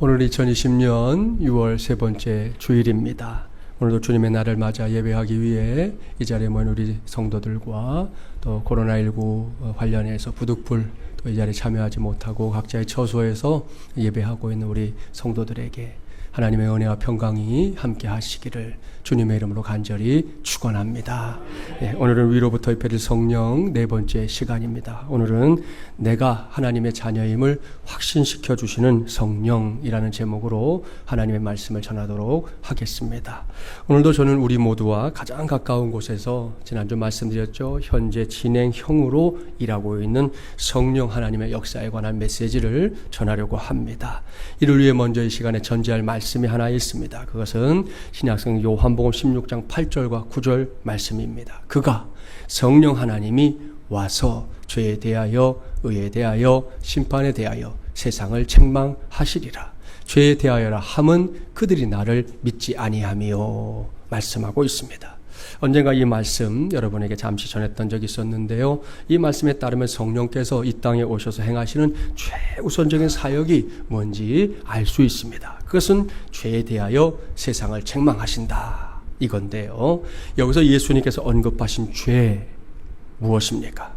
오늘 2020년 6월 세 번째 주일입니다. 오늘도 주님의 날을 맞아 예배하기 위해 이 자리에 모인 우리 성도들과 또 코로나19 관련해서 부득불 또 이 자리에 참여하지 못하고 각자의 처소에서 예배하고 있는 우리 성도들에게 하나님의 은혜와 평강이 함께 하시기를 주님의 이름으로 간절히 축원합니다. 오늘은 위로부터 입혀질 성령 네 번째 시간입니다. 오늘은 내가 하나님의 자녀임을 확신시켜 주시는 성령이라는 제목으로 하나님의 말씀을 전하도록 하겠습니다. 오늘도 저는 우리 모두와 가장 가까운 곳에서 지난주 말씀드렸죠. 현재 진행형으로 일하고 있는 성령 하나님의 역사에 관한 메시지를 전하려고 합니다. 이를 위해 먼저 이 시간에 전제할 말씀이 하나 있습니다. 그것은 신약성 요한복음 16장 8절과 9절 말씀입니다. 그가 성령 하나님이 와서 죄에 대하여 의에 대하여 심판에 대하여 세상을 책망하시리라. 죄에 대하여라 함은 그들이 나를 믿지 아니하며 말씀하고 있습니다. 언젠가 이 말씀 여러분에게 잠시 전했던 적이 있었는데요. 이 말씀에 따르면 성령께서 이 땅에 오셔서 행하시는 최우선적인 사역이 뭔지 알 수 있습니다. 그것은 죄에 대하여 세상을 책망하신다 이건데요. 여기서 예수님께서 언급하신 죄 무엇입니까?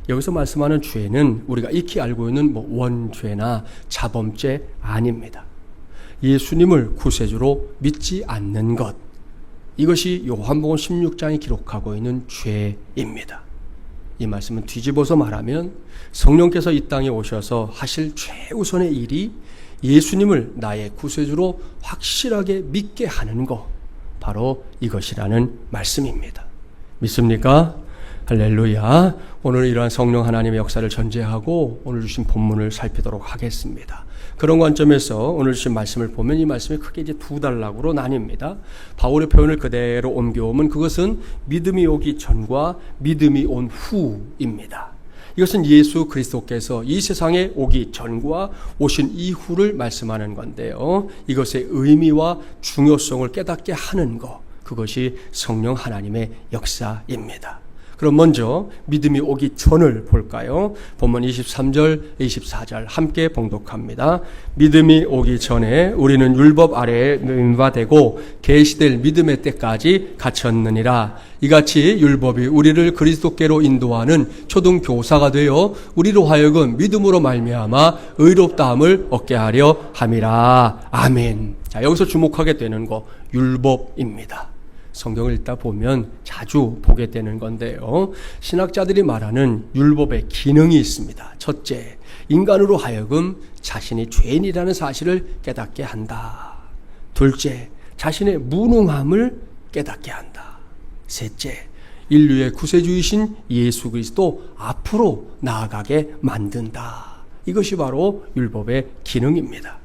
여기서 말씀하는 죄는 우리가 익히 알고 있는 원죄나 자범죄 아닙니다. 예수님을 구세주로 믿지 않는 것, 이것이 요한복음 16장이 기록하고 있는 죄입니다. 이 말씀은 뒤집어서 말하면 성령께서 이 땅에 오셔서 하실 최우선의 일이 예수님을 나의 구세주로 확실하게 믿게 하는 것, 바로 이것이라는 말씀입니다. 믿습니까? 할렐루야. 오늘 이러한 성령 하나님의 역사를 전제하고 오늘 주신 본문을 살피도록 하겠습니다. 그런 관점에서 오늘 주신 말씀을 보면 이 말씀이 크게 이제 두 단락으로 나뉩니다. 바울의 표현을 그대로 옮겨오면 그것은 믿음이 오기 전과 믿음이 온 후입니다. 이것은 예수 그리스도께서 이 세상에 오기 전과 오신 이후를 말씀하는 건데요. 이것의 의미와 중요성을 깨닫게 하는 것, 그것이 성령 하나님의 역사입니다. 그럼 먼저 믿음이 오기 전을 볼까요? 본문 23절, 24절 함께 봉독합니다. 믿음이 오기 전에 우리는 율법 아래에 인바되고 계시될 믿음의 때까지 갇혔느니라. 이같이 율법이 우리를 그리스도께로 인도하는 초등교사가 되어 우리로 하여금 믿음으로 말미암아 의롭다함을 얻게 하려 함이라. 아멘. 자, 여기서 주목하게 되는 거 율법입니다. 성경을 읽다 보면 자주 보게 되는 건데요. 신학자들이 말하는 율법의 기능이 있습니다. 첫째, 인간으로 하여금 자신이 죄인이라는 사실을 깨닫게 한다. 둘째, 자신의 무능함을 깨닫게 한다. 셋째, 인류의 구세주이신 예수 그리스도 앞으로 나아가게 만든다. 이것이 바로 율법의 기능입니다.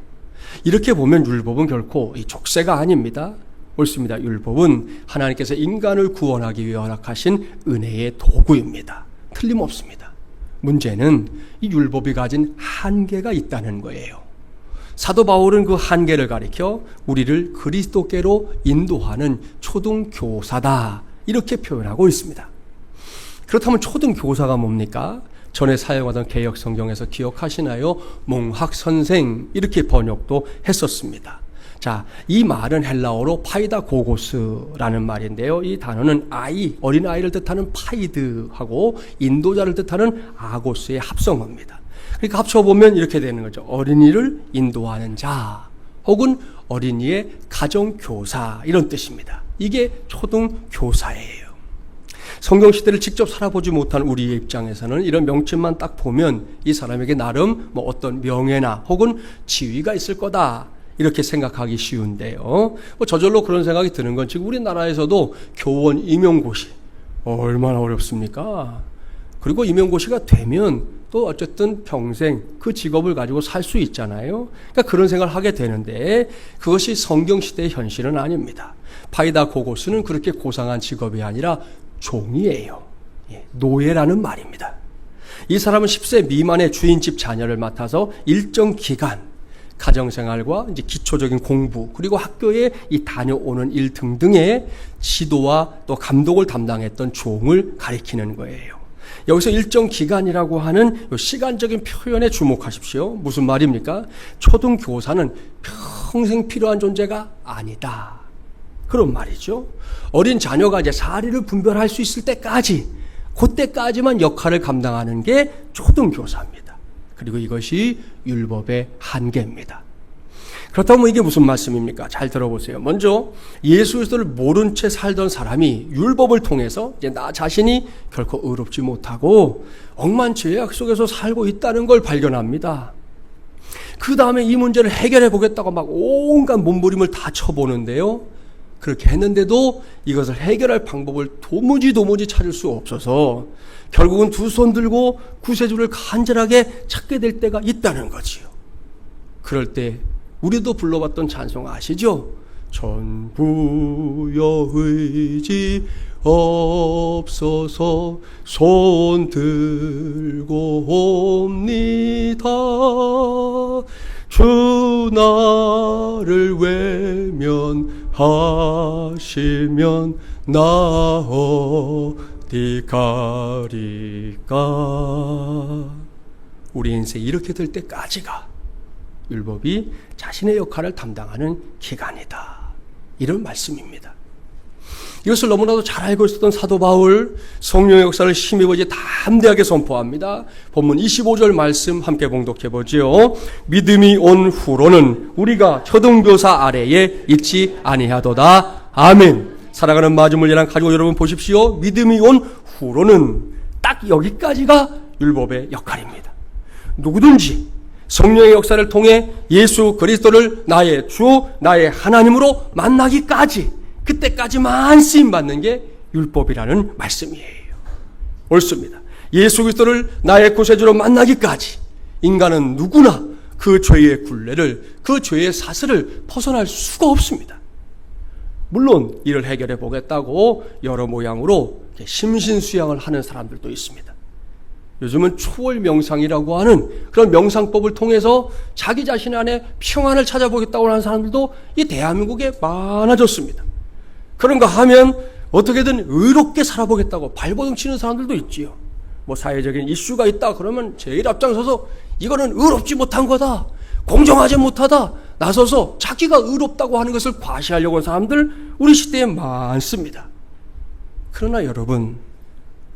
이렇게 보면 율법은 결코 족쇄가 아닙니다. 옳습니다. 율법은 하나님께서 인간을 구원하기 위해 허락하신 은혜의 도구입니다. 틀림없습니다. 문제는 이 율법이 가진 한계가 있다는 거예요. 사도 바울은 그 한계를 가리켜 우리를 그리스도께로 인도하는 초등교사다, 이렇게 표현하고 있습니다. 그렇다면 초등교사가 뭡니까? 전에 사용하던 개역 성경에서 기억하시나요? 몽학선생, 이렇게 번역도 했었습니다. 자, 이 말은 헬라어로 파이다고고스라는 말인데요. 이 단어는 어린아이를 뜻하는 파이드하고 인도자를 뜻하는 아고스의 합성어입니다. 그러니까 합쳐보면 이렇게 되는 거죠. 어린이를 인도하는 자, 혹은 어린이의 가정교사, 이런 뜻입니다. 이게 초등교사예요. 성경시대를 직접 살아보지 못한 우리의 입장에서는 이런 명칭만 딱 보면 이 사람에게 나름 어떤 명예나 혹은 지위가 있을 거다, 이렇게 생각하기 쉬운데요. 저절로 그런 생각이 드는 건 지금 우리나라에서도 교원 임용고시 얼마나 어렵습니까? 그리고 임용고시가 되면 또 어쨌든 평생 그 직업을 가지고 살 수 있잖아요. 그러니까 그런 생각을 하게 되는데 그것이 성경시대의 현실은 아닙니다. 파이다고고스는 그렇게 고상한 직업이 아니라 종이에요. 노예라는 말입니다. 이 사람은 10세 미만의 주인집 자녀를 맡아서 일정 기간 가정생활과 이제 기초적인 공부, 그리고 학교에 이 다녀오는 일 등등의 지도와 또 감독을 담당했던 종을 가리키는 거예요. 여기서 일정 기간이라고 하는 시간적인 표현에 주목하십시오. 무슨 말입니까? 초등교사는 평생 필요한 존재가 아니다. 그런 말이죠. 어린 자녀가 이제 사리를 분별할 수 있을 때까지, 그때까지만 역할을 감당하는 게 초등교사입니다. 그리고 이것이 율법의 한계입니다. 그렇다면 이게 무슨 말씀입니까? 잘 들어보세요. 먼저 예수 그리스도를 모른 채 살던 사람이 율법을 통해서 이제 나 자신이 결코 의롭지 못하고 억만 죄악 속에서 살고 있다는 걸 발견합니다. 그 다음에 이 문제를 해결해 보겠다고 막 온갖 몸부림을 다 쳐보는데요. 그렇게 했는데도 이것을 해결할 방법을 도무지 찾을 수 없어서 결국은 두 손 들고 구세주를 간절하게 찾게 될 때가 있다는 거지요. 그럴 때 우리도 불러봤던 찬송 아시죠? 전부여 의지 없어서 손 들고 옵니다. 주 나를 외면하시면 나 어디 가리까. 우리 인생 이렇게 될 때까지가 율법이 자신의 역할을 담당하는 기간이다. 이런 말씀입니다. 이것을 너무나도 잘 알고 있었던 사도 바울, 성령의 역사를 힘입어 이제 담대하게 선포합니다. 본문 25절 말씀 함께 봉독해 보지요. 믿음이 온 후로는 우리가 초등교사 아래에 있지 아니하도다. 아멘. 사랑하는 마주물리랑 가지고 여러분 보십시오. 믿음이 온 후로는 딱 여기까지가 율법의 역할입니다. 누구든지 성령의 역사를 통해 예수 그리스도를 나의 주, 나의 하나님으로 만나기까지, 그때까지만 쓰임받는 게 율법이라는 말씀이에요. 옳습니다. 예수 그리스도를 나의 구세주로 만나기까지 인간은 누구나 그 죄의 굴레를, 그 죄의 사슬을 벗어날 수가 없습니다. 물론 이를 해결해 보겠다고 여러 모양으로 심신수양을 하는 사람들도 있습니다. 요즘은 초월 명상이라고 하는 그런 명상법을 통해서 자기 자신 안에 평안을 찾아보겠다고 하는 사람들도 이 대한민국에 많아졌습니다. 그런가 하면 어떻게든 의롭게 살아보겠다고 발버둥 치는 사람들도 있지요. 뭐 사회적인 이슈가 있다 그러면 제일 앞장서서 이거는 의롭지 못한 거다, 공정하지 못하다 나서서 자기가 의롭다고 하는 것을 과시하려고 하는 사람들 우리 시대에 많습니다. 그러나 여러분,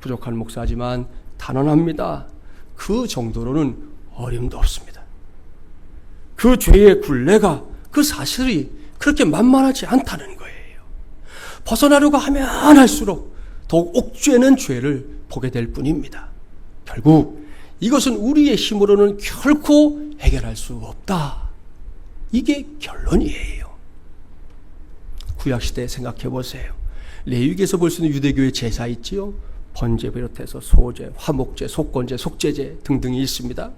부족한 목사지만 단언합니다. 그 정도로는 어림도 없습니다. 그 죄의 굴레가, 그 사실이 그렇게 만만하지 않다는 거예요. 벗어나려고 하면 할수록 더욱 옥죄는 죄를 보게 될 뿐입니다. 결국 이것은 우리의 힘으로는 결코 해결할 수 없다. 이게 결론이에요. 구약시대 생각해 보세요. 레위기에서 볼 수 있는 유대교의 제사 있지요. 번제 비롯해서 소제, 화목제, 속건제, 속죄제 등등이 있습니다.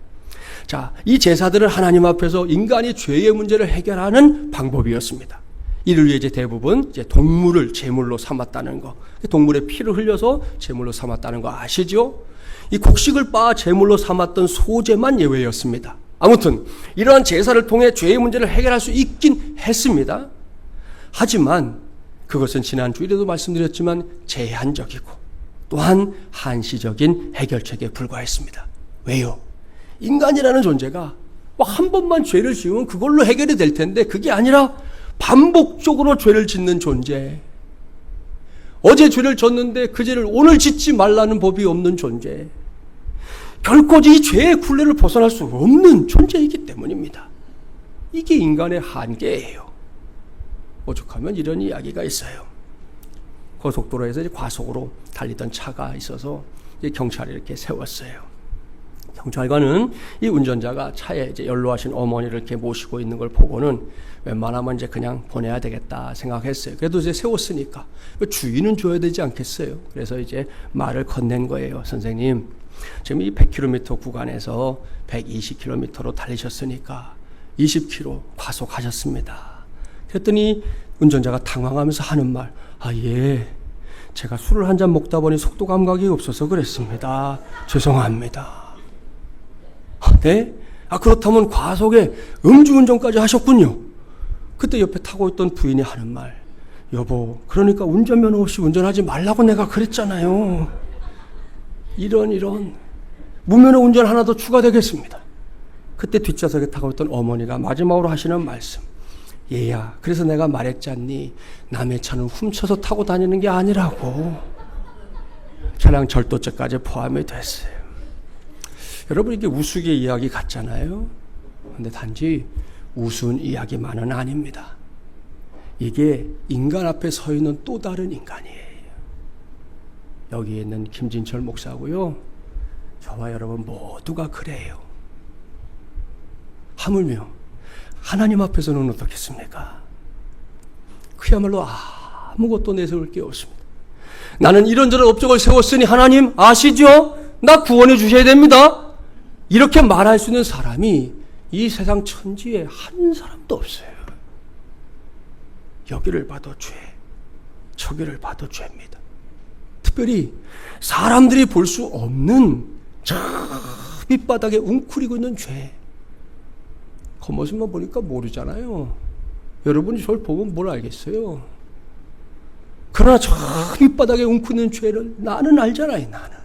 자, 이 제사들은 하나님 앞에서 인간이 죄의 문제를 해결하는 방법이었습니다. 이를 위해 이제 대부분 이제 동물을 제물로 삼았다는 거, 동물의 피를 흘려서 제물로 삼았다는 거 아시죠? 이 곡식을 빻아 제물로 삼았던 소제만 예외였습니다. 아무튼 이러한 제사를 통해 죄의 문제를 해결할 수 있긴 했습니다. 하지만 그것은 지난 주일에도 말씀드렸지만 제한적이고 또한 한시적인 해결책에 불과했습니다. 왜요? 인간이라는 존재가 한 번만 죄를 지으면 그걸로 해결이 될 텐데 그게 아니라 반복적으로 죄를 짓는 존재, 어제 죄를 졌는데 그 죄를 오늘 짓지 말라는 법이 없는 존재, 결코 이 죄의 굴레를 벗어날 수 없는 존재이기 때문입니다. 이게 인간의 한계예요. 오죽하면 이런 이야기가 있어요. 고속도로에서 이제 과속으로 달리던 차가 있어서 이제 경찰이 이렇게 세웠어요. 경찰관은 이 운전자가 차에 이제 연로하신 어머니를 이렇게 모시고 있는 걸 보고는 웬만하면 이제 그냥 보내야 되겠다 생각했어요. 그래도 이제 세웠으니까 주의는 줘야 되지 않겠어요. 그래서 이제 말을 건넨 거예요. 선생님, 지금 이 100km 구간에서 120km로 달리셨으니까 20km 과속하셨습니다. 그랬더니 운전자가 당황하면서 하는 말, 예, 제가 술을 한 잔 먹다 보니 속도 감각이 없어서 그랬습니다. 죄송합니다. 네? 그렇다면 과속에 음주운전까지 하셨군요. 그때 옆에 타고 있던 부인이 하는 말, 여보, 그러니까 운전면허 없이 운전하지 말라고 내가 그랬잖아요. 이런 무면허 운전 하나 더 추가되겠습니다. 그때 뒷좌석에 타고 있던 어머니가 마지막으로 하시는 말씀. 얘야, 그래서 내가 말했잖니. 남의 차는 훔쳐서 타고 다니는 게 아니라고. 차량 절도죄까지 포함이 됐어요. 여러분, 이게 우스개 이야기 같잖아요. 근데 단지 우스운 이야기만은 아닙니다. 이게 인간 앞에 서 있는 또 다른 인간이에요. 여기에 있는 김진철 목사고요. 저와 여러분 모두가 그래요. 하물며 하나님 앞에서는 어떻겠습니까? 그야말로 아무것도 내세울 게 없습니다. 나는 이런저런 업적을 세웠으니 하나님 아시죠? 나 구원해 주셔야 됩니다. 이렇게 말할 수 있는 사람이 이 세상 천지에 한 사람도 없어요. 여기를 봐도 죄, 저기를 봐도 죄입니다. 특별히 사람들이 볼 수 없는 저 밑바닥에 웅크리고 있는 죄. 겉모습만 보니까 모르잖아요. 여러분이 저를 보면 뭘 알겠어요? 그러나 저 밑바닥에 웅크리는 죄를 나는 알잖아요. 나는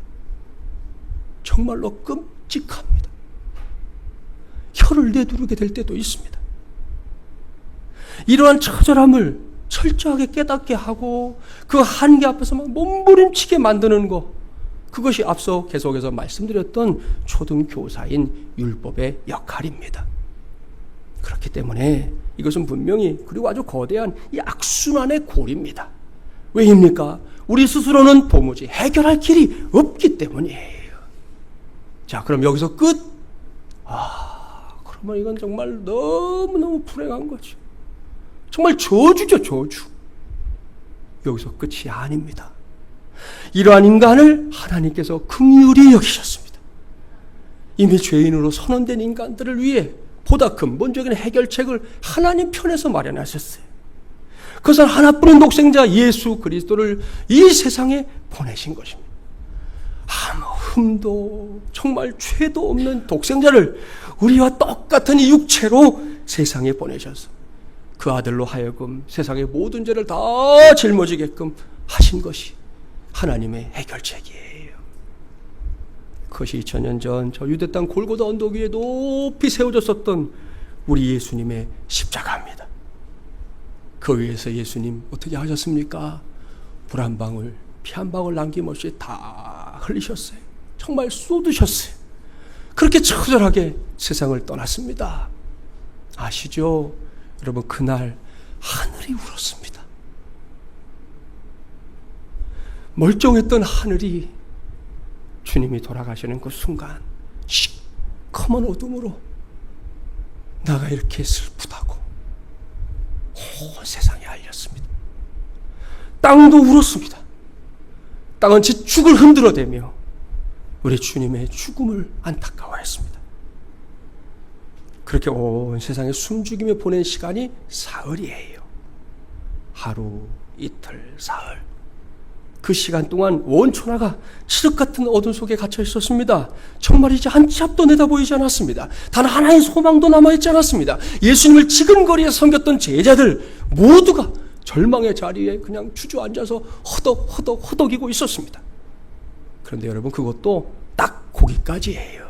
정말로 끔찍합니다. 혀를 내두르게 될 때도 있습니다. 이러한 처절함을 철저하게 깨닫게 하고 그 한계 앞에서만 몸부림치게 만드는 것, 그것이 앞서 계속해서 말씀드렸던 초등교사인 율법의 역할입니다. 그렇기 때문에 이것은 분명히 그리고 아주 거대한 이 악순환의 골입니다. 왜입니까? 우리 스스로는 도무지 해결할 길이 없기 때문이에요. 자, 그럼 여기서 끝? 그러면 이건 정말 너무너무 불행한 거죠. 정말 저주죠, 저주. 여기서 끝이 아닙니다. 이러한 인간을 하나님께서 긍휼히 여기셨습니다. 이미 죄인으로 선언된 인간들을 위해 보다 근본적인 해결책을 하나님 편에서 마련하셨어요. 그것은 하나뿐인 독생자 예수 그리스도를 이 세상에 보내신 것입니다. 아무 흠도 정말 죄도 없는 독생자를 우리와 똑같은 이 육체로 세상에 보내셔서 그 아들로 하여금 세상의 모든 죄를 다 짊어지게끔 하신 것이 하나님의 해결책이에요. 그것이 2000년 전 저 유대 땅 골고다 언덕 위에 높이 세워졌었던 우리 예수님의 십자가입니다. 그 위에서 예수님 어떻게 하셨습니까? 불 한 방울, 피 한 방울 남김없이 다 흘리셨어요. 정말 쏟으셨어요. 그렇게 처절하게 세상을 떠났습니다. 아시죠? 여러분, 그날 하늘이 울었습니다. 멀쩡했던 하늘이 주님이 돌아가시는 그 순간 시커먼 어둠으로 나가 이렇게 슬프다고 온 세상에 알렸습니다. 땅도 울었습니다. 땅은 지축을 흔들어대며 우리 주님의 죽음을 안타까워했습니다. 그렇게 온 세상에 숨죽이며 보낸 시간이 사흘이에요. 하루, 이틀, 사흘. 그 시간 동안 온 천하가 칠흑 같은 어둠 속에 갇혀 있었습니다. 정말 이제 한 치 앞도 내다보이지 않았습니다. 단 하나의 소망도 남아있지 않았습니다. 예수님을 지근거리에 섬겼던 제자들 모두가 절망의 자리에 그냥 주저앉아서 허덕이고 있었습니다. 그런데 여러분, 그것도 딱 거기까지예요.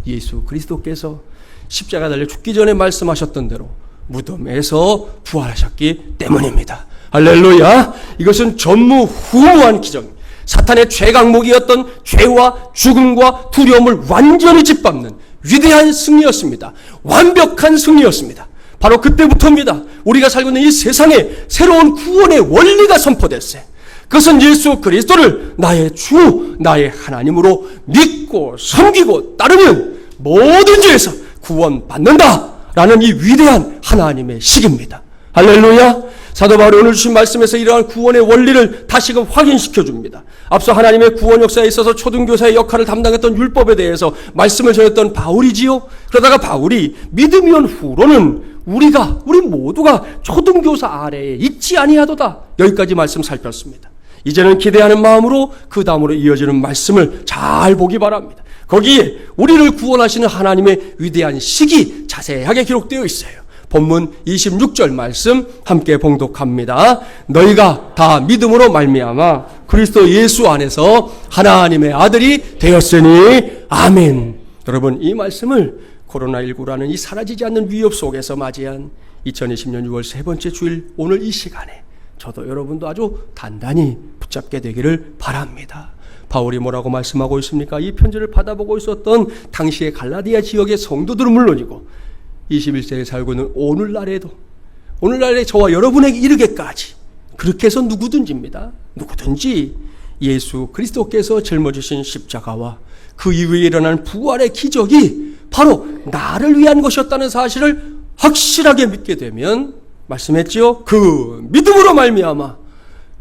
예수 그리스도께서 십자가 달려 죽기 전에 말씀하셨던 대로 무덤에서 부활하셨기 때문입니다. 할렐루야! 이것은 전무후무한 기적입니다. 사탄의 최강목이었던 죄와 죽음과 두려움을 완전히 짓밟는 위대한 승리였습니다. 완벽한 승리였습니다. 바로 그때부터입니다. 우리가 살고 있는 이 세상에 새로운 구원의 원리가 선포됐어요. 그것은 예수 그리스도를 나의 주, 나의 하나님으로 믿고 섬기고 따르면 모든 죄에서 구원받는다라는 이 위대한 하나님의 식입니다. 할렐루야! 사도 바울이 오늘 주신 말씀에서 이러한 구원의 원리를 다시금 확인시켜 줍니다. 앞서 하나님의 구원 역사에 있어서 초등교사의 역할을 담당했던 율법에 대해서 말씀을 전했던 바울이지요. 그러다가 바울이 믿음이 온 후로는 우리 모두가 초등교사 아래에 있지 아니하도다. 여기까지 말씀 살폈습니다. 이제는 기대하는 마음으로 그 다음으로 이어지는 말씀을 잘 보기 바랍니다. 거기에 우리를 구원하시는 하나님의 위대한 식이 자세하게 기록되어 있어요. 본문 26절 말씀 함께 봉독합니다. 너희가 다 믿음으로 말미암아 그리스도 예수 안에서 하나님의 아들이 되었으니 아멘. 여러분, 이 말씀을 코로나19라는 이 사라지지 않는 위협 속에서 맞이한 2020년 6월 세 번째 주일 오늘 이 시간에 저도 여러분도 아주 단단히 붙잡게 되기를 바랍니다. 바울이 뭐라고 말씀하고 있습니까? 이 편지를 받아보고 있었던 당시의 갈라디아 지역의 성도들은 물론이고 21세기에 살고 있는 오늘날에 저와 여러분에게 이르게까지 그렇게 해서 누구든지입니다. 누구든지 예수 그리스도께서 짊어지신 십자가와 그 이후에 일어난 부활의 기적이 바로 나를 위한 것이었다는 사실을 확실하게 믿게 되면 말씀했지요. 그 믿음으로 말미암아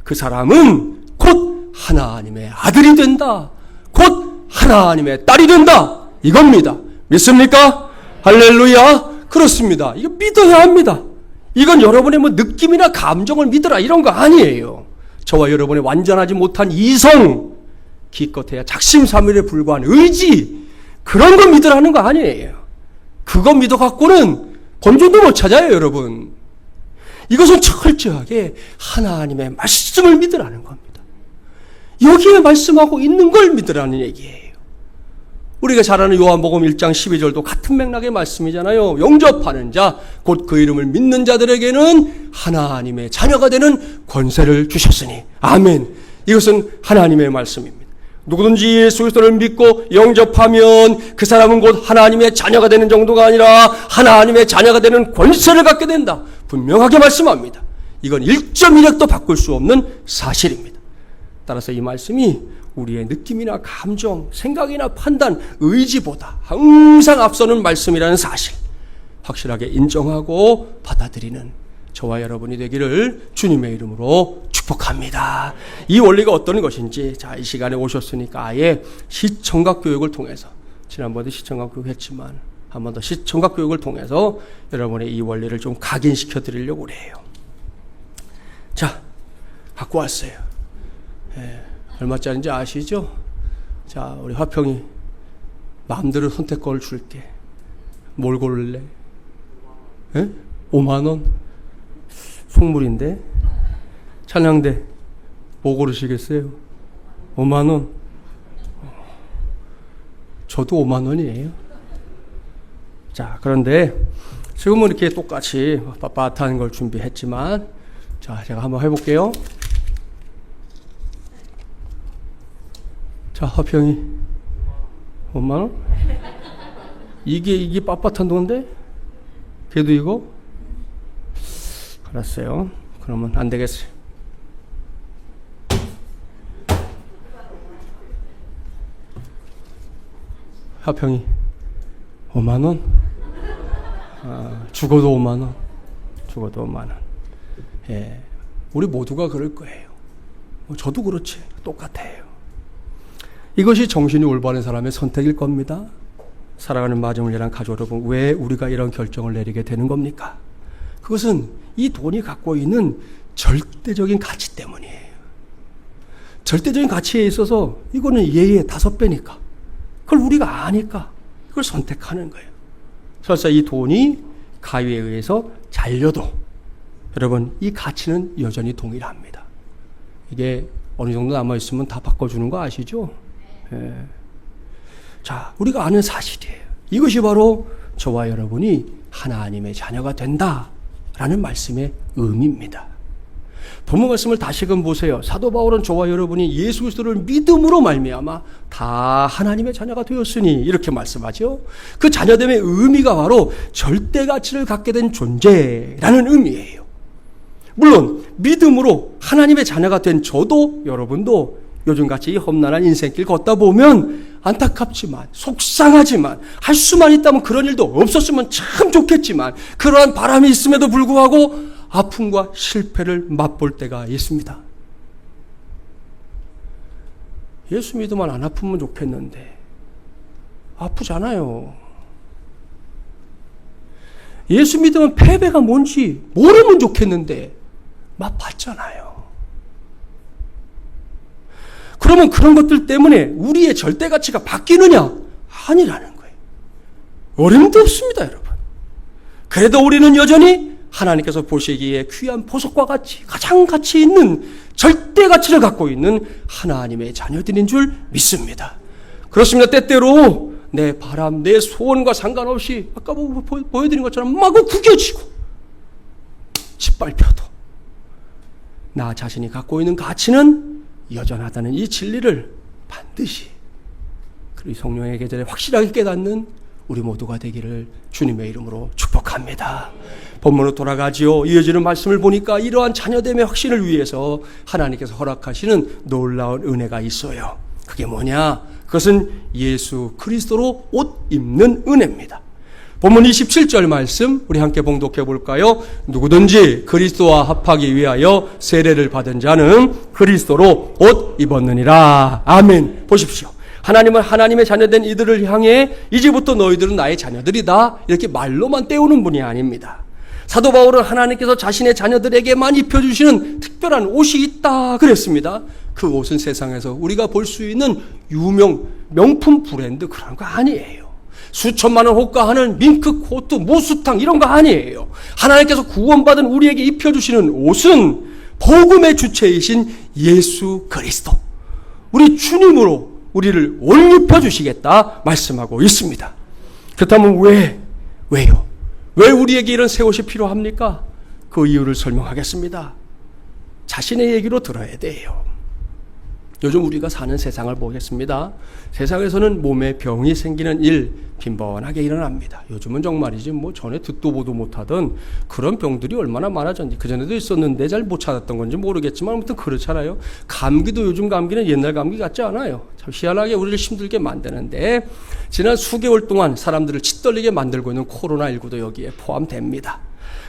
그 사람은 곧 하나님의 아들이 된다. 곧 하나님의 딸이 된다. 이겁니다. 믿습니까? 할렐루야. 그렇습니다. 이거 믿어야 합니다. 이건 여러분의 뭐 느낌이나 감정을 믿으라 이런 거 아니에요. 저와 여러분의 완전하지 못한 이성, 기껏해야 작심삼일에 불과한 의지, 그런 거 믿으라는 거 아니에요. 그거 믿어갖고는 본전도 못 찾아요, 여러분. 이것은 철저하게 하나님의 말씀을 믿으라는 겁니다. 여기에 말씀하고 있는 걸 믿으라는 얘기예요. 우리가 잘 아는 요한복음 1장 12절도 같은 맥락의 말씀이잖아요. 영접하는 자, 곧 그 이름을 믿는 자들에게는 하나님의 자녀가 되는 권세를 주셨으니 아멘. 이것은 하나님의 말씀입니다. 누구든지 예수 그리스도를 믿고 영접하면 그 사람은 곧 하나님의 자녀가 되는 정도가 아니라 하나님의 자녀가 되는 권세를 갖게 된다. 분명하게 말씀합니다. 이건 1.1획도 바꿀 수 없는 사실입니다. 따라서 이 말씀이 우리의 느낌이나 감정, 생각이나 판단, 의지보다 항상 앞서는 말씀이라는 사실 확실하게 인정하고 받아들이는 저와 여러분이 되기를 주님의 이름으로 축복합니다. 이 원리가 어떤 것인지 자, 이 시간에 오셨으니까 아예 시청각 교육을 통해서 지난번에 시청각 교육 했지만 한 번 더 시청각 교육을 통해서 여러분의 이 원리를 좀 각인시켜 드리려고 그래요. 자, 갖고 왔어요. 얼마짜리인지 아시죠? 자, 우리 화평이 마음대로 선택권을 줄게. 뭘 고를래? 5만 원? 속물인데? 찬양대 뭐 고르시겠어요? 5만 원? 저도 5만 원이에요. 자, 그런데 지금은 이렇게 똑같이 빳빳한 걸 준비했지만 자, 제가 한번 해볼게요. 자, 화평이 5만 원? 이게 빳빳한 돈인데? 걔도 이거? 알았어요. 그러면 안 되겠어요. 화평이 5만 원? 죽어도 5만 원. 죽어도 5만 원. 예, 우리 모두가 그럴 거예요. 저도 그렇지. 똑같아요. 이것이 정신이 올바른 사람의 선택일 겁니다. 사랑하는 마음을 위한 가족 여러분, 왜 우리가 이런 결정을 내리게 되는 겁니까? 그것은 이 돈이 갖고 있는 절대적인 가치 때문이에요. 절대적인 가치에 있어서 이거는 얘의 5배니까 그걸 우리가 아니까 그걸 선택하는 거예요. 설사 이 돈이 가위에 의해서 잘려도 여러분 이 가치는 여전히 동일합니다. 이게 어느 정도 남아있으면 다 바꿔주는 거 아시죠? 예. 자, 우리가 아는 사실이에요. 이것이 바로 저와 여러분이 하나님의 자녀가 된다라는 말씀의 의미입니다. 본문 말씀을 다시금 보세요. 사도 바울은 저와 여러분이 예수 그리스도를 믿음으로 말미암아 다 하나님의 자녀가 되었으니 이렇게 말씀하죠. 그 자녀됨의 의미가 바로 절대 가치를 갖게 된 존재라는 의미예요. 물론 믿음으로 하나님의 자녀가 된 저도 여러분도 요즘같이 이 험난한 인생길 걷다 보면 안타깝지만 속상하지만 할 수만 있다면 그런 일도 없었으면 참 좋겠지만 그러한 바람이 있음에도 불구하고 아픔과 실패를 맛볼 때가 있습니다. 예수 믿으면 안 아프면 좋겠는데 아프잖아요. 예수 믿으면 패배가 뭔지 모르면 좋겠는데 맛봤잖아요. 그러면 그런 것들 때문에 우리의 절대 가치가 바뀌느냐? 아니라는 거예요. 어림도 없습니다, 여러분. 그래도 우리는 여전히 하나님께서 보시기에 귀한 보석과 같이 가장 가치 있는 절대 가치를 갖고 있는 하나님의 자녀들인 줄 믿습니다. 그렇습니다. 때때로 내 바람, 내 소원과 상관없이 아까 보여드린 것처럼 마구 구겨지고 짓밟혀도 나 자신이 갖고 있는 가치는 여전하다는 이 진리를 반드시 그리고 성령의 계절에 확실하게 깨닫는 우리 모두가 되기를 주님의 이름으로 축복합니다. 본문으로 돌아가지요. 이어지는 말씀을 보니까 이러한 자녀됨의 확신을 위해서 하나님께서 허락하시는 놀라운 은혜가 있어요. 그게 뭐냐? 그것은 예수 그리스도로 옷 입는 은혜입니다. 본문 27절 말씀 우리 함께 봉독해 볼까요? 누구든지 그리스도와 합하기 위하여 세례를 받은 자는 그리스도로 옷 입었느니라. 아멘. 보십시오. 하나님은 하나님의 자녀된 이들을 향해 이제부터 너희들은 나의 자녀들이다 이렇게 말로만 때우는 분이 아닙니다. 사도 바울은 하나님께서 자신의 자녀들에게만 입혀주시는 특별한 옷이 있다 그랬습니다. 그 옷은 세상에서 우리가 볼 수 있는 명품 브랜드 그런 거 아니에요. 수천만 원 호가하는 밍크 코트, 무스탕 이런 거 아니에요. 하나님께서 구원받은 우리에게 입혀주시는 옷은 복음의 주체이신 예수 그리스도, 우리 주님으로 우리를 옷 입혀주시겠다 말씀하고 있습니다. 그렇다면 왜요? 왜 우리에게 이런 새 옷이 필요합니까? 그 이유를 설명하겠습니다. 자신의 얘기로 들어야 돼요. 요즘 우리가 사는 세상을 보겠습니다. 세상에서는 몸에 병이 생기는 일 빈번하게 일어납니다. 요즘은 정말이지 전에 듣도 보도 못하던 그런 병들이 얼마나 많아졌는지, 그전에도 있었는데 잘 못 찾았던 건지 모르겠지만 아무튼 그렇잖아요. 감기도 요즘 감기는 옛날 감기 같지 않아요. 참 희한하게 우리를 힘들게 만드는데 지난 수개월 동안 사람들을 짓떨리게 만들고 있는 코로나19도 여기에 포함됩니다.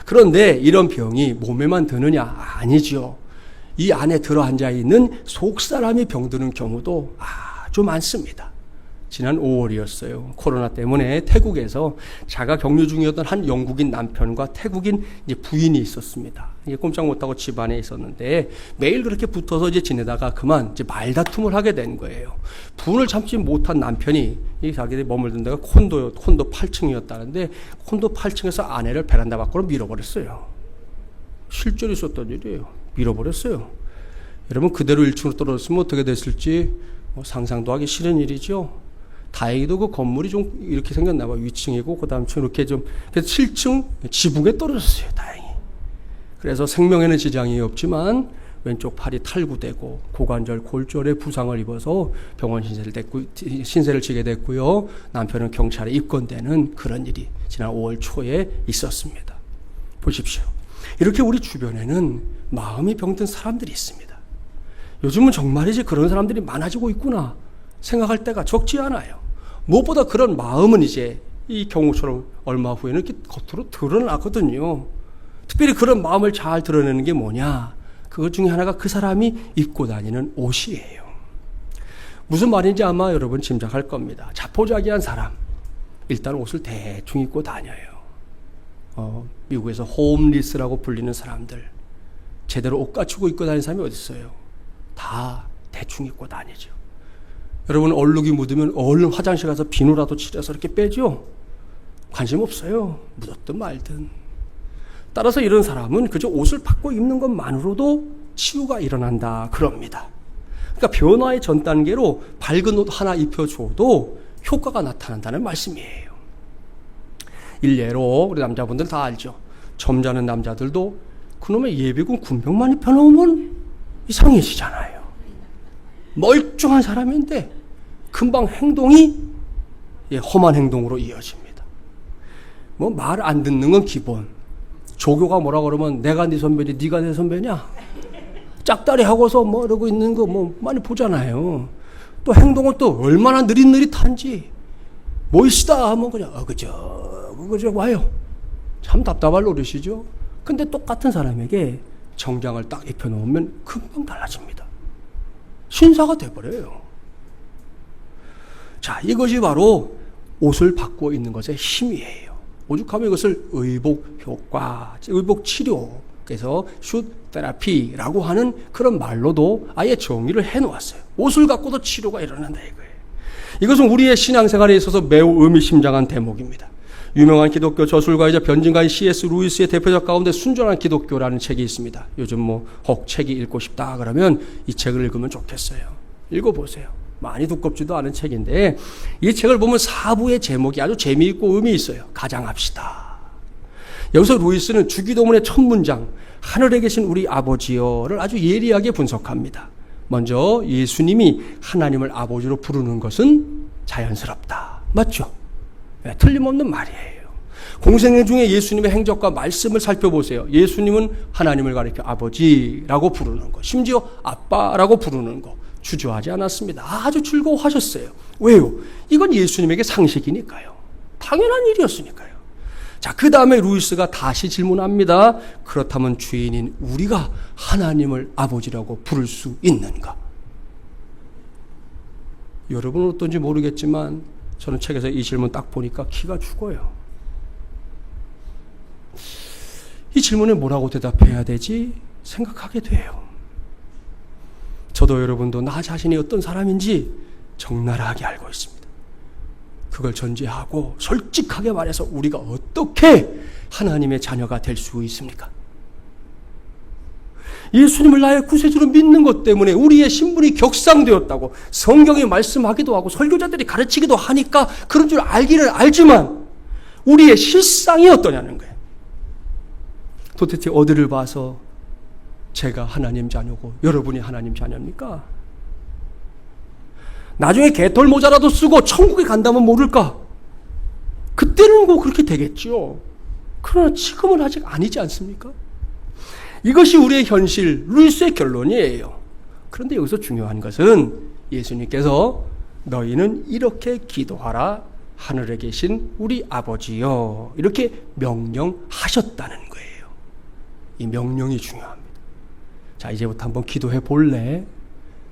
그런데 이런 병이 몸에만 드느냐? 아니죠. 이 안에 들어앉아 있는 속사람이 병드는 경우도 아주 많습니다. 지난 5월이었어요. 코로나 때문에 태국에서 자가 격리 중이었던 한 영국인 남편과 태국인 부인이 있었습니다. 꼼짝 못하고 집안에 있었는데 매일 그렇게 붙어서 지내다가 그만 말다툼을 하게 된 거예요. 분을 참지 못한 남편이 자기들이 머물던 데가 콘도 8층이었다는데 콘도 8층에서 아내를 베란다 밖으로 밀어버렸어요. 실제로 있었던 일이에요. 밀어버렸어요. 여러분 그대로 1층으로 떨어졌으면 어떻게 됐을지 상상도 하기 싫은 일이죠. 다행히도 그 건물이 좀 이렇게 생겼나 봐요. 위층이고 그 다음 층 이렇게 좀 그래서 7층 지붕에 떨어졌어요. 다행히. 그래서 생명에는 지장이 없지만 왼쪽 팔이 탈구되고 고관절 골절에 부상을 입어서 병원 신세를 지게 됐고요. 남편은 경찰에 입건되는 그런 일이 지난 5월 초에 있었습니다. 보십시오. 이렇게 우리 주변에는 마음이 병든 사람들이 있습니다. 요즘은 정말이지 그런 사람들이 많아지고 있구나 생각할 때가 적지 않아요. 무엇보다 그런 마음은 이제 이 경우처럼 얼마 후에는 이렇게 겉으로 드러나거든요. 특별히 그런 마음을 잘 드러내는 게 뭐냐? 그것 중에 하나가 그 사람이 입고 다니는 옷이에요. 무슨 말인지 아마 여러분 짐작할 겁니다. 자포자기한 사람, 일단 옷을 대충 입고 다녀요. 미국에서 홈리스라고 불리는 사람들, 제대로 옷 갖추고 입고 다니는 사람이 어디 있어요? 다 대충 입고 다니죠. 여러분 얼룩이 묻으면 얼른 화장실 가서 비누라도 칠해서 이렇게 빼죠? 관심 없어요. 묻었든 말든. 따라서 이런 사람은 그저 옷을 바꿔 입는 것만으로도 치유가 일어난다 그럽니다. 그러니까 변화의 전 단계로 밝은 옷 하나 입혀줘도 효과가 나타난다는 말씀이에요. 일례로 우리 남자분들 다 알죠. 점잖은 남자들도 그놈의 예비군 군병만 입혀놓으면 이상해지잖아요. 멀쩡한 사람인데 금방 행동이 험한 행동으로 이어집니다. 말 안 듣는 건 기본. 조교가 뭐라 그러면 내가 네 선배니 네가 내 선배냐? 짝다리 하고서 이러고 있는 거 많이 보잖아요. 또 행동은 또 얼마나 느릿느릿한지. 멋있다 하면 그냥 그저 와요. 참 답답할 노릇이죠. 근데 똑같은 사람에게 정장을 딱 입혀놓으면 금방 달라집니다. 신사가 돼버려요. 자, 이것이 바로 옷을 바꾸어 있는 것의 힘이에요. 오죽하면 이것을 의복 효과, 의복 치료, 그래서 슛 테라피라고 하는 그런 말로도 아예 정의를 해놓았어요. 옷을 갖고도 치료가 일어난다 이거예요. 이것은 우리의 신앙생활에 있어서 매우 의미심장한 대목입니다. 유명한 기독교 저술가이자 변증가인 C.S. 루이스의 대표작 가운데 순전한 기독교라는 책이 있습니다. 요즘 혹 책이 읽고 싶다 그러면 이 책을 읽으면 좋겠어요. 읽어보세요. 많이 두껍지도 않은 책인데 이 책을 보면 사부의 제목이 아주 재미있고 의미 있어요. 가장합시다. 여기서 루이스는 주기도문의 첫 문장 하늘에 계신 우리 아버지여를 아주 예리하게 분석합니다. 먼저 예수님이 하나님을 아버지로 부르는 것은 자연스럽다. 맞죠? 네, 틀림없는 말이에요. 공생애 중에 예수님의 행적과 말씀을 살펴보세요. 예수님은 하나님을 가리켜 아버지라고 부르는 것, 심지어 아빠라고 부르는 것 주저하지 않았습니다. 아주 즐거워하셨어요. 왜요? 이건 예수님에게 상식이니까요. 당연한 일이었으니까요. 자, 그 다음에 루이스가 다시 질문합니다. 그렇다면 죄인인 우리가 하나님을 아버지라고 부를 수 있는가? 여러분은 어떤지 모르겠지만 저는 책에서 이 질문 딱 보니까 기가 죽어요. 이 질문에 뭐라고 대답해야 되지? 생각하게 돼요. 저도 여러분도 나 자신이 어떤 사람인지 적나라하게 알고 있습니다. 그걸 전제하고 솔직하게 말해서 우리가 어떻게 하나님의 자녀가 될 수 있습니까? 예수님을 나의 구세주로 믿는 것 때문에 우리의 신분이 격상되었다고 성경이 말씀하기도 하고 설교자들이 가르치기도 하니까 그런 줄 알기는 알지만 우리의 실상이 어떠냐는 거예요. 도대체 어디를 봐서 제가 하나님 자녀고 여러분이 하나님 자녀입니까? 나중에 개털 모자라도 쓰고 천국에 간다면 모를까? 그때는 그렇게 되겠죠. 그러나 지금은 아직 아니지 않습니까? 이것이 우리의 현실, 루이스의 결론이에요. 그런데 여기서 중요한 것은 예수님께서 너희는 이렇게 기도하라 하늘에 계신 우리 아버지여 이렇게 명령하셨다는 거예요. 이 명령이 중요합니다. 자, 이제부터 한번 기도해 볼래?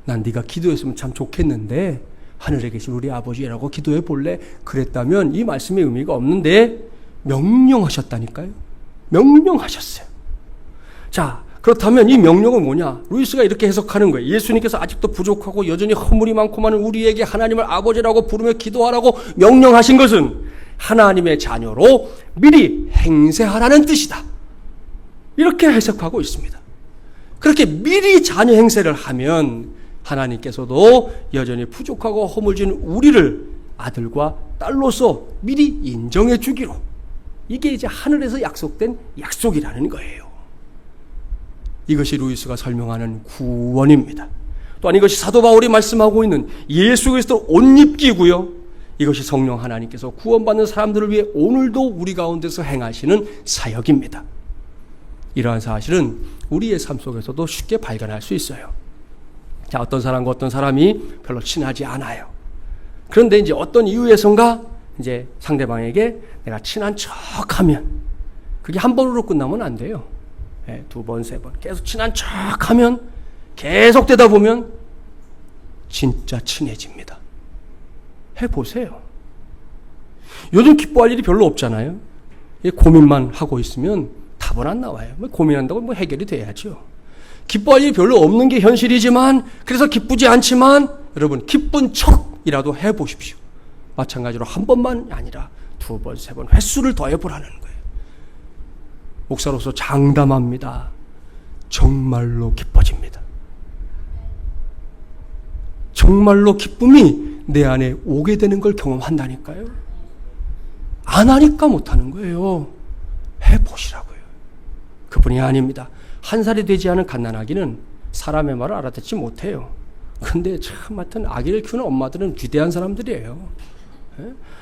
난 네가 기도했으면 참 좋겠는데 하늘에 계신 우리 아버지라고 기도해 볼래? 그랬다면 이 말씀의 의미가 없는데 명령하셨다니까요. 명령하셨어요. 자, 그렇다면 이 명령은 뭐냐? 루이스가 이렇게 해석하는 거예요. 예수님께서 아직도 부족하고 여전히 허물이 많고 많은 우리에게 하나님을 아버지라고 부르며 기도하라고 명령하신 것은 하나님의 자녀로 미리 행세하라는 뜻이다. 이렇게 해석하고 있습니다. 그렇게 미리 자녀 행세를 하면 하나님께서도 여전히 부족하고 허물진 우리를 아들과 딸로서 미리 인정해 주기로, 이게 이제 하늘에서 약속된 약속이라는 거예요. 이것이 루이스가 설명하는 구원입니다. 또한 이것이 사도 바울이 말씀하고 있는 예수 그리스도 옷 입기고요. 이것이 성령 하나님께서 구원받는 사람들을 위해 오늘도 우리 가운데서 행하시는 사역입니다. 이러한 사실은 우리의 삶 속에서도 쉽게 발견할 수 있어요. 자, 어떤 사람과 어떤 사람이 별로 친하지 않아요. 그런데 이제 어떤 이유에선가 이제 상대방에게 내가 친한 척하면, 그게 한 번으로 끝나면 안 돼요. 네, 두 번, 세 번 계속 친한 척하면, 계속 되다 보면 진짜 친해집니다. 해보세요. 요즘 기뻐할 일이 별로 없잖아요. 고민만 하고 있으면 답은 안 나와요. 고민한다고 해결이 돼야죠. 기뻐할 일이 별로 없는 게 현실이지만, 그래서 기쁘지 않지만 여러분 기쁜 척이라도 해보십시오. 마찬가지로 한 번만 아니라 두 번, 세 번 횟수를 더해보라는 거예요. 목사로서 장담합니다. 정말로 기뻐집니다. 정말로 기쁨이 내 안에 오게 되는 걸 경험한다니까요. 안 하니까 못하는 거예요. 해보시라고요. 그뿐이 아닙니다. 한 살이 되지 않은 갓난아기는 사람의 말을 알아듣지 못해요. 근데 참 하여튼 아기를 키우는 엄마들은 위대한 사람들이에요.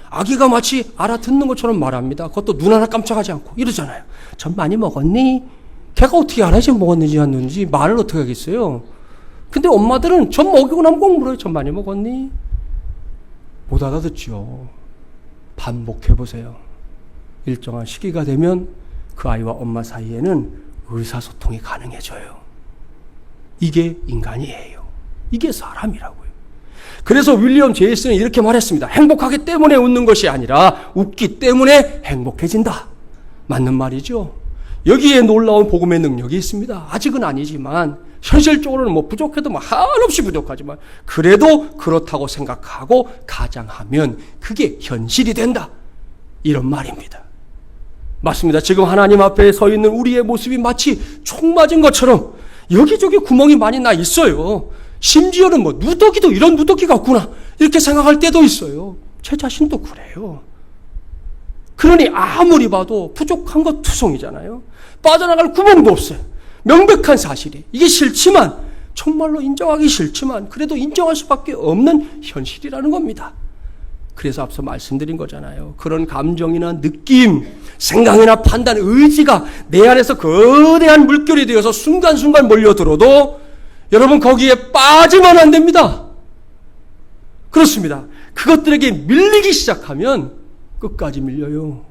아기가 마치 알아듣는 것처럼 말합니다. 그것도 눈 하나 깜짝하지 않고 이러잖아요. 전 많이 먹었니? 걔가 어떻게 알아야지 먹었는지 안 먹었는지 말을 어떻게 하겠어요? 근데 엄마들은 전 먹이고 나면 꼭 물어요. 전 많이 먹었니? 못 알아듣죠. 반복해보세요. 일정한 시기가 되면 그 아이와 엄마 사이에는 의사소통이 가능해져요. 이게 인간이에요. 이게 사람이라고요. 그래서 윌리엄 제이슨은 이렇게 말했습니다. 행복하기 때문에 웃는 것이 아니라 웃기 때문에 행복해진다. 맞는 말이죠. 여기에 놀라운 복음의 능력이 있습니다. 아직은 아니지만 현실적으로는 부족해도 한없이 부족하지만 그래도 그렇다고 생각하고 가장하면 그게 현실이 된다. 이런 말입니다. 맞습니다. 지금 하나님 앞에 서 있는 우리의 모습이 마치 총 맞은 것처럼 여기저기 구멍이 많이 나 있어요. 심지어는 누더기도 이런 누더기가 없구나 이렇게 생각할 때도 있어요. 제 자신도 그래요. 그러니 아무리 봐도 부족한 것 투성이잖아요. 빠져나갈 구멍도 없어요. 명백한 사실이. 이게 싫지만, 정말로 인정하기 싫지만 그래도 인정할 수밖에 없는 현실이라는 겁니다. 그래서 앞서 말씀드린 거잖아요. 그런 감정이나 느낌, 생각이나 판단, 의지가 내 안에서 거대한 물결이 되어서 순간순간 몰려들어도 여러분 거기에 빠지면 안 됩니다. 그렇습니다. 그것들에게 밀리기 시작하면 끝까지 밀려요.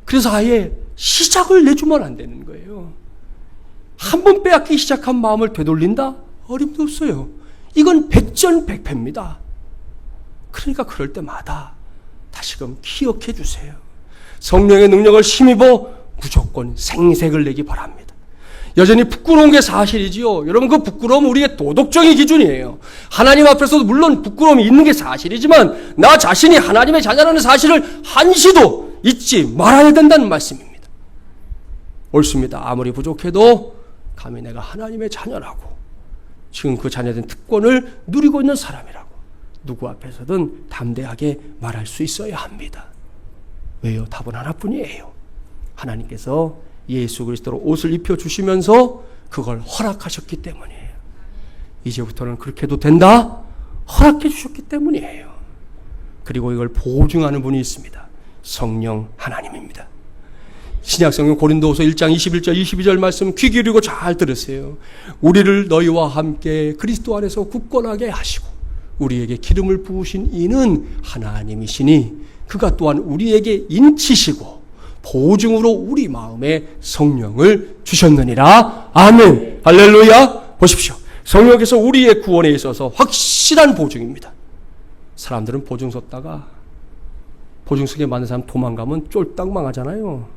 그래서 아예 시작을 내주면 안 되는 거예요. 한 번 빼앗기 시작한 마음을 되돌린다? 어림도 없어요. 이건 백전백패입니다. 그러니까 그럴 때마다 다시금 기억해 주세요. 성령의 능력을 힘입어 무조건 생색을 내기 바랍니다. 여전히 부끄러운 게 사실이지요. 여러분 그 부끄러움은 우리의 도덕적인 기준이에요. 하나님 앞에서도 물론 부끄러움이 있는 게 사실이지만 나 자신이 하나님의 자녀라는 사실을 한시도 잊지 말아야 된다는 말씀입니다. 옳습니다. 아무리 부족해도 감히 내가 하나님의 자녀라고 지금 그 자녀된 특권을 누리고 있는 사람이라고 누구 앞에서든 담대하게 말할 수 있어야 합니다. 왜요? 답은 하나뿐이에요. 하나님께서 예수 그리스도로 옷을 입혀주시면서 그걸 허락하셨기 때문이에요. 이제부터는 그렇게 해도 된다? 허락해 주셨기 때문이에요. 그리고 이걸 보증하는 분이 있습니다. 성령 하나님입니다. 신약성경 고린도후서 1장 21절 22절 말씀 귀 기울이고 잘 들으세요. 우리를 너희와 함께 그리스도 안에서 굳건하게 하시고 우리에게 기름을 부으신 이는 하나님이시니 그가 또한 우리에게 인치시고 보증으로 우리 마음에 성령을 주셨느니라. 아멘. 할렐루야. 보십시오. 성령께서 우리의 구원에 있어서 확실한 보증입니다. 사람들은 보증 섰다가 보증 서게 만든 사람 도망가면 쫄딱 망하잖아요.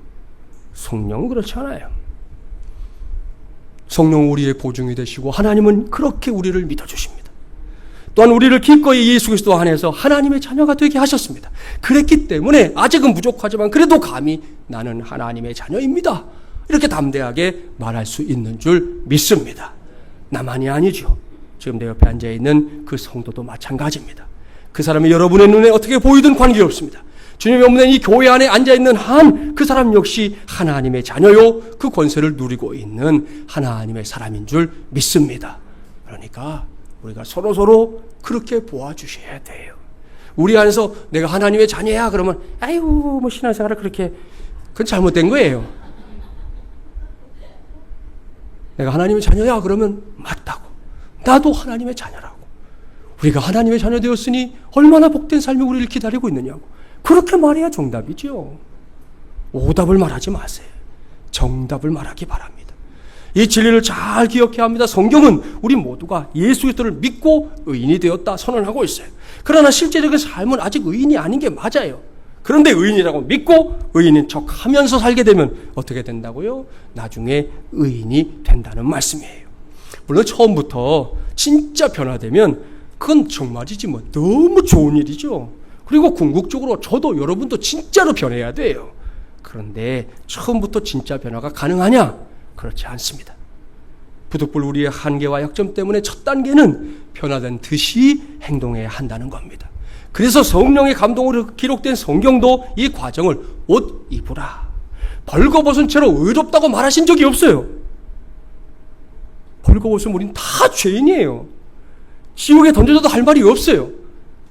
성령은 그렇지 않아요. 성령은 우리의 보증이 되시고 하나님은 그렇게 우리를 믿어주십니다. 또한 우리를 기꺼이 예수 그리스도 안에서 하나님의 자녀가 되게 하셨습니다. 그랬기 때문에 아직은 부족하지만 그래도 감히 나는 하나님의 자녀입니다. 이렇게 담대하게 말할 수 있는 줄 믿습니다. 나만이 아니죠. 지금 내 옆에 앉아있는 그 성도도 마찬가지입니다. 그 사람이 여러분의 눈에 어떻게 보이든 관계없습니다. 주님이 없는 이 교회 안에 앉아있는 한 그 사람 역시 하나님의 자녀요 그 권세를 누리고 있는 하나님의 사람인 줄 믿습니다. 그러니까 우리가 서로 그렇게 보아주셔야 돼요. 우리 안에서 내가 하나님의 자녀야 그러면 아이고 뭐 신앙생활을 그렇게 그건 잘못된 거예요. 내가 하나님의 자녀야 그러면 맞다고. 나도 하나님의 자녀라고. 우리가 하나님의 자녀 되었으니 얼마나 복된 삶이 우리를 기다리고 있느냐고. 그렇게 말해야 정답이죠. 오답을 말하지 마세요. 정답을 말하기 바랍니다. 이 진리를 잘 기억해야 합니다. 성경은 우리 모두가 예수 그리스도를 믿고 의인이 되었다 선언하고 있어요. 그러나 실제적인 삶은 아직 의인이 아닌 게 맞아요. 그런데 의인이라고 믿고 의인인 척하면서 살게 되면 어떻게 된다고요? 나중에 의인이 된다는 말씀이에요. 물론 처음부터 진짜 변화되면 그건 정말이지 뭐 너무 좋은 일이죠. 그리고 궁극적으로 저도 여러분도 진짜로 변해야 돼요. 그런데 처음부터 진짜 변화가 가능하냐? 그렇지 않습니다. 부득불 우리의 한계와 약점 때문에 첫 단계는 변화된 듯이 행동해야 한다는 겁니다. 그래서 성령의 감동으로 기록된 성경도 이 과정을 옷 입으라. 벌거벗은 채로 의롭다고 말하신 적이 없어요. 벌거벗으면 우린 다 죄인이에요. 지옥에 던져져도 할 말이 없어요.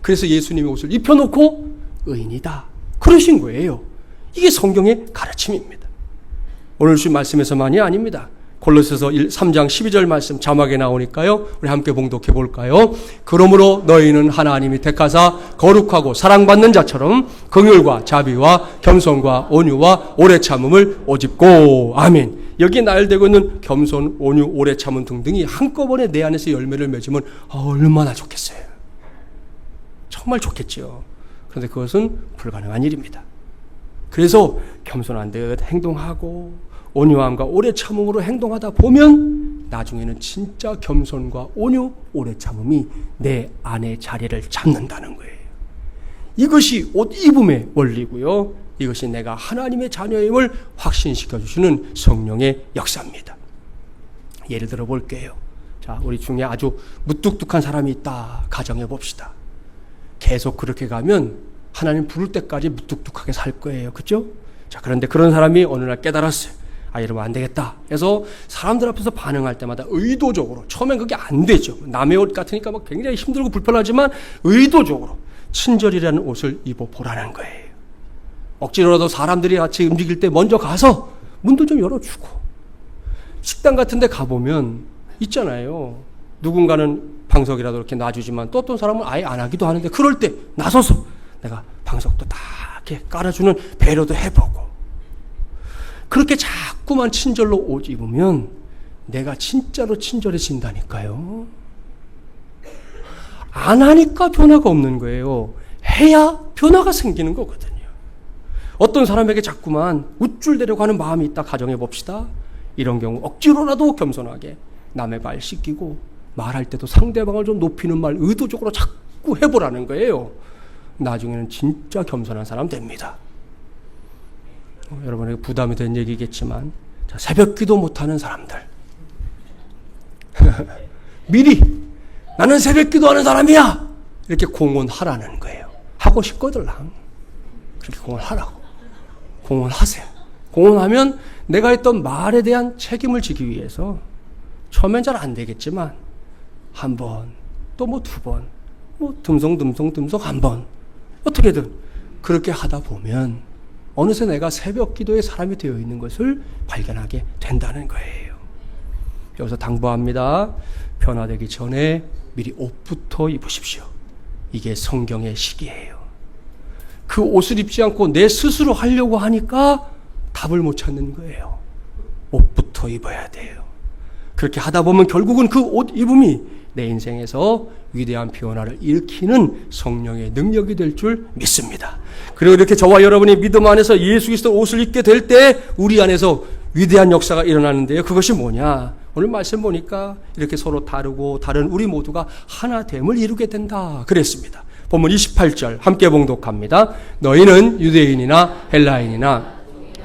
그래서 예수님이 옷을 입혀놓고 의인이다 그러신 거예요. 이게 성경의 가르침입니다. 오늘 주신 말씀에서만이 아닙니다. 골로새서 3장 12절 말씀 자막에 나오니까요. 우리 함께 봉독해 볼까요? 그러므로 너희는 하나님이 택하사 거룩하고 사랑받는 자처럼 긍휼과 자비와 겸손과 온유와 오래 참음을 오집고. 아멘. 여기에 나열되고 있는 겸손, 온유, 오래 참음 등등이 한꺼번에 내 안에서 열매를 맺으면 얼마나 좋겠어요. 정말 좋겠죠. 그런데 그것은 불가능한 일입니다. 그래서 겸손한 듯 행동하고 온유함과 오래 참음으로 행동하다 보면 나중에는 진짜 겸손과 온유, 오래 참음이 내 안에 자리를 잡는다는 거예요. 이것이 옷 입음의 원리고요. 이것이 내가 하나님의 자녀임을 확신시켜 주시는 성령의 역사입니다. 예를 들어 볼게요. 자, 우리 중에 아주 무뚝뚝한 사람이 있다 가정해 봅시다. 계속 그렇게 가면 하나님 부를 때까지 무뚝뚝하게 살 거예요. 그렇죠? 자, 그런데 그런 사람이 어느 날 깨달았어요. 아, 이러면 안 되겠다. 그래서 사람들 앞에서 반응할 때마다 의도적으로, 처음엔 그게 안 되죠. 남의 옷 같으니까 막 굉장히 힘들고 불편하지만 의도적으로 친절이라는 옷을 입어보라는 거예요. 억지로라도 사람들이 같이 움직일 때 먼저 가서 문도 좀 열어주고, 식당 같은 데 가보면 있잖아요. 누군가는 방석이라도 이렇게 놔주지만 또 어떤 사람은 아예 안 하기도 하는데, 그럴 때 나서서 내가 방석도 다 이렇게 깔아주는 배려도 해보고, 그렇게 자꾸만 친절로 옷 입으면 내가 진짜로 친절해진다니까요. 안 하니까 변화가 없는 거예요. 해야 변화가 생기는 거거든요. 어떤 사람에게 자꾸만 우쭐대려고 하는 마음이 있다 가정해 봅시다. 이런 경우 억지로라도 겸손하게 남의 말 씻기고, 말할 때도 상대방을 좀 높이는 말 의도적으로 자꾸 해보라는 거예요. 나중에는 진짜 겸손한 사람 됩니다. 여러분에게 부담이 된 얘기겠지만, 자, 새벽 기도 못하는 사람들 미리 나는 새벽 기도하는 사람이야 이렇게 공언하라는 거예요. 하고 싶거들랑 그렇게 공언하라고. 공언하세요. 공언하면 내가 했던 말에 대한 책임을 지기 위해서 처음엔 잘 안 되겠지만 한 번, 또 뭐 두 번, 뭐 듬성 한 번, 어떻게든 그렇게 하다 보면 어느새 내가 새벽 기도의 사람이 되어 있는 것을 발견하게 된다는 거예요. 여기서 당부합니다. 변화되기 전에 미리 옷부터 입으십시오. 이게 성경의 시기예요. 그 옷을 입지 않고 내 스스로 하려고 하니까 답을 못 찾는 거예요. 옷부터 입어야 돼요. 그렇게 하다 보면 결국은 그 옷 입음이 내 인생에서 위대한 변화를 일으키는 성령의 능력이 될 줄 믿습니다. 그리고 이렇게 저와 여러분이 믿음 안에서 예수 그리스도 옷을 입게 될 때 우리 안에서 위대한 역사가 일어나는데요. 그것이 뭐냐? 오늘 말씀 보니까 이렇게 서로 다르고 다른 우리 모두가 하나됨을 이루게 된다 그랬습니다. 본문 28절 함께 봉독합니다. 너희는 유대인이나 헬라인이나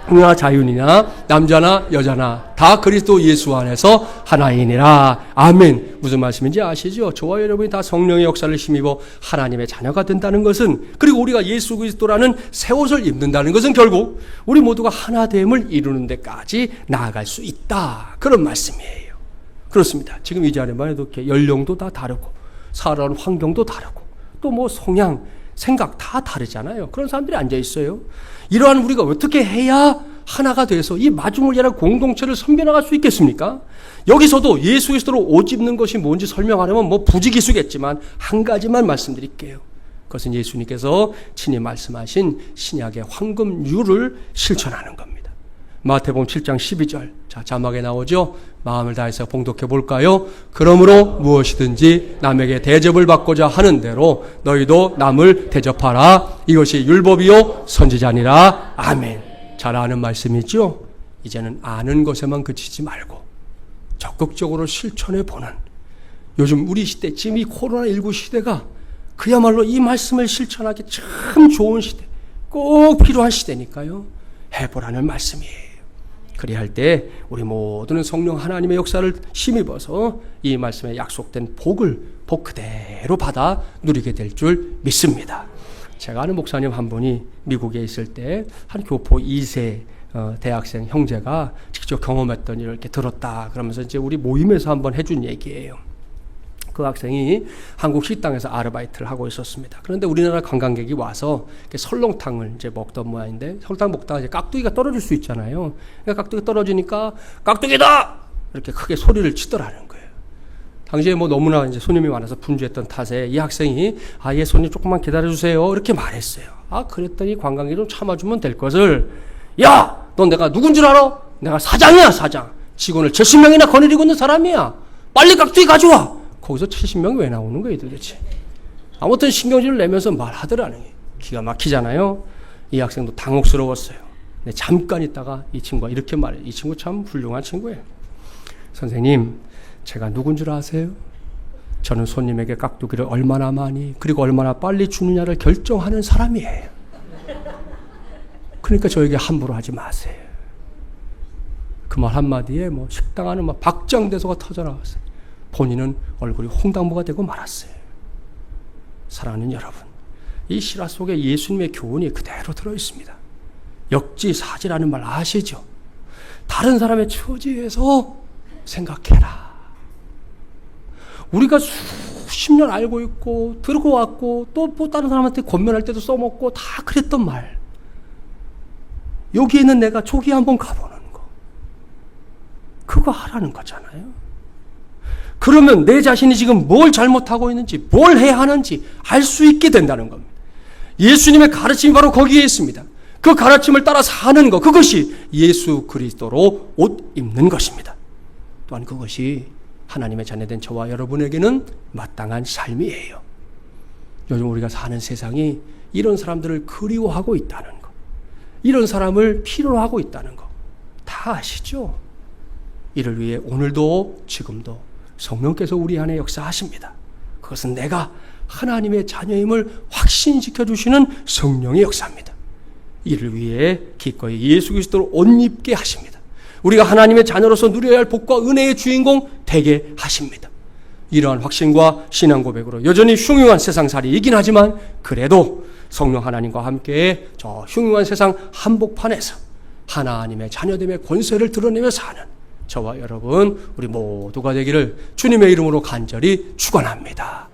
나 자유인이나 남자나 여자나 다 그리스도 예수 안에서 하나이니라. 아멘. 무슨 말씀인지 아시죠? 저와 여러분이 다 성령의 역사를 힘입어 하나님의 자녀가 된다는 것은, 그리고 우리가 예수 그리스도라는 새 옷을 입는다는 것은 결국 우리 모두가 하나됨을 이루는 데까지 나아갈 수 있다, 그런 말씀이에요. 그렇습니다. 지금 이 자리만 해도 이렇게 연령도 다 다르고 살아가는 환경도 다르고 또 뭐 성향, 생각 다 다르잖아요. 그런 사람들이 앉아 있어요. 이러한 우리가 어떻게 해야 하나가 돼서 이 마중물이라는 공동체를 섬겨나갈 수 있겠습니까? 여기서도 예수 그리스도로 옷 입는 것이 뭔지 설명하려면 뭐 부지기수겠지만 한 가지만 말씀드릴게요. 그것은 예수님께서 친히 말씀하신 신약의 황금률을 실천하는 겁니다. 마태복음 7장 12절. 자, 자막에 나오죠? 마음을 다해서 봉독해 볼까요? 그러므로 무엇이든지 남에게 대접을 받고자 하는 대로 너희도 남을 대접하라. 이것이 율법이요 선지자니라. 아멘. 잘 아는 말씀이죠? 이제는 아는 것에만 그치지 말고 적극적으로 실천해 보는, 요즘 우리 시대, 지금 이 코로나19 시대가 그야말로 이 말씀을 실천하기 참 좋은 시대, 꼭 필요한 시대니까요. 해보라는 말씀이에요. 그리할 때 우리 모두는 성령 하나님의 역사를 힘입어서 이 말씀에 약속된 복을 복 그대로 받아 누리게 될 줄 믿습니다. 제가 아는 목사님 한 분이 미국에 있을 때 한 교포 2세 대학생 형제가 직접 경험했던 일을 이렇게 들었다 그러면서 이제 우리 모임에서 한번 해준 얘기예요. 그 학생이 한국 식당에서 아르바이트를 하고 있었습니다. 그런데 우리나라 관광객이 와서 설렁탕을 이제 먹던 모양인데, 설렁탕 먹다가 이제 깍두기가 떨어질 수 있잖아요. 그러니까 깍두기가 떨어지니까 깍두기다! 이렇게 크게 소리를 치더라는 거예요. 당시에 뭐 너무나 이제 손님이 많아서 분주했던 탓에 이 학생이 예, 손님 조금만 기다려주세요. 이렇게 말했어요. 그랬더니 관광객이 좀 참아주면 될 것을, 야! 넌 내가 누군 줄 알아? 내가 사장이야, 사장. 직원을 70명이나 거느리고 있는 사람이야. 빨리 깍두기 가져와! 거기서 70명이 왜 나오는 거예요, 도대체? 아무튼 신경질을 내면서 말하더라는 게 기가 막히잖아요. 이 학생도 당혹스러웠어요. 근데 잠깐 있다가 이 친구가 이렇게 말해요. 이 친구 참 훌륭한 친구예요. 선생님, 제가 누군 줄 아세요? 저는 손님에게 깍두기를 얼마나 많이 그리고 얼마나 빨리 주느냐를 결정하는 사람이에요. 그러니까 저에게 함부로 하지 마세요. 그 말 한마디에 뭐 식당 안은 막 박장대소가 터져나왔어요. 본인은 얼굴이 홍당무가 되고 말았어요. 사랑하는 여러분, 이 실화 속에 예수님의 교훈이 그대로 들어있습니다. 역지사지라는 말 아시죠? 다른 사람의 처지에서 생각해라. 우리가 수십 년 알고 있고 들고 왔고 또 다른 사람한테 권면할 때도 써먹고 다 그랬던 말. 여기 있는 내가 저기 한번 가보는 거. 그거 하라는 거잖아요. 그러면 내 자신이 지금 뭘 잘못하고 있는지 뭘 해야 하는지 알 수 있게 된다는 겁니다. 예수님의 가르침이 바로 거기에 있습니다. 그 가르침을 따라 사는 것, 그것이 예수 그리스도로 옷 입는 것입니다. 또한 그것이 하나님의 자녀된 저와 여러분에게는 마땅한 삶이에요. 요즘 우리가 사는 세상이 이런 사람들을 그리워하고 있다는 것, 이런 사람을 필요로 하고 있다는 것 다 아시죠? 이를 위해 오늘도 지금도 성령께서 우리 안에 역사하십니다. 그것은 내가 하나님의 자녀임을 확신시켜 주시는 성령의 역사입니다. 이를 위해 기꺼이 예수 그리스도를 옷 입게 하십니다. 우리가 하나님의 자녀로서 누려야 할 복과 은혜의 주인공 되게 하십니다. 이러한 확신과 신앙 고백으로 여전히 흉흉한 세상살이이긴 하지만 그래도 성령 하나님과 함께 저 흉흉한 세상 한복판에서 하나님의 자녀됨의 권세를 드러내며 사는 저와 여러분 우리 모두가 되기를 주님의 이름으로 간절히 축원합니다.